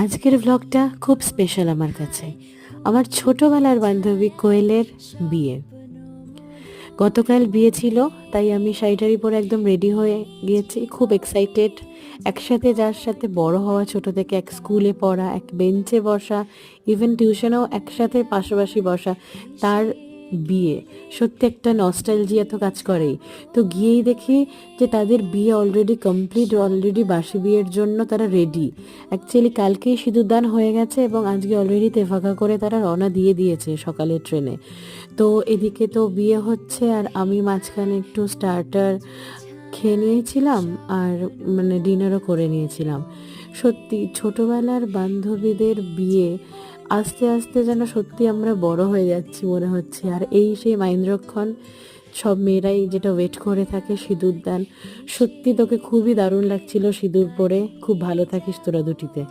আজকের ব্লগটা খুব স্পেশাল আমার কাছে। আমার ছোটবেলার বান্ধবী কোয়েলের বিয়ে। গতকাল বিয়ে ছিল, তাই আমি শাড়ি পরে একদম রেডি হয়ে গিয়েছি, খুব এক্সাইটেড। একসাথে যার সাথে বড় হওয়া, ছোট থেকে এক স্কুলে পড়া, এক বেঞ্চে বসা, ইভেন টিউশনেও একসাথে পাশাপাশি বসা, তার বিয়ে। সত্যি একটা নস্টালজিয়া তো কাজ করেই। তো গিয়েই দেখি যে তাদের বিয়ে অলরেডি কমপ্লিট, অলরেডি বাসি বিয়ের জন্য তারা রেডি। অ্যাকচুয়ালি কালকেই সিঁদুরদান হয়ে গেছে এবং আজকে অলরেডি তেফাকা করে তারা রওনা দিয়ে দিয়েছে সকালের ট্রেনে। তো এদিকে তো বিয়ে হচ্ছে আর আমি মাঝখানে একটু স্টার্টার খেয়ে নিয়েছিলাম আর ডিনারও করে নিয়েছিলাম। সত্যি ছোটবেলার বান্ধবীদের বিয়ে, আস্তে আস্তে যেন সত্যি আমরা বড় হয়ে যাচ্ছি মনে হচ্ছে। আর এই সেই মাইন্দ্রক্ষণ, সব মেয়েরাই যেটা ওয়েট করে থাকে সিঁদুরদান। সত্যি তোকে খুবই দারুণ লাগছিল সিঁদুর পরে। খুব ভালো থাকিস তোরা দুটিতে।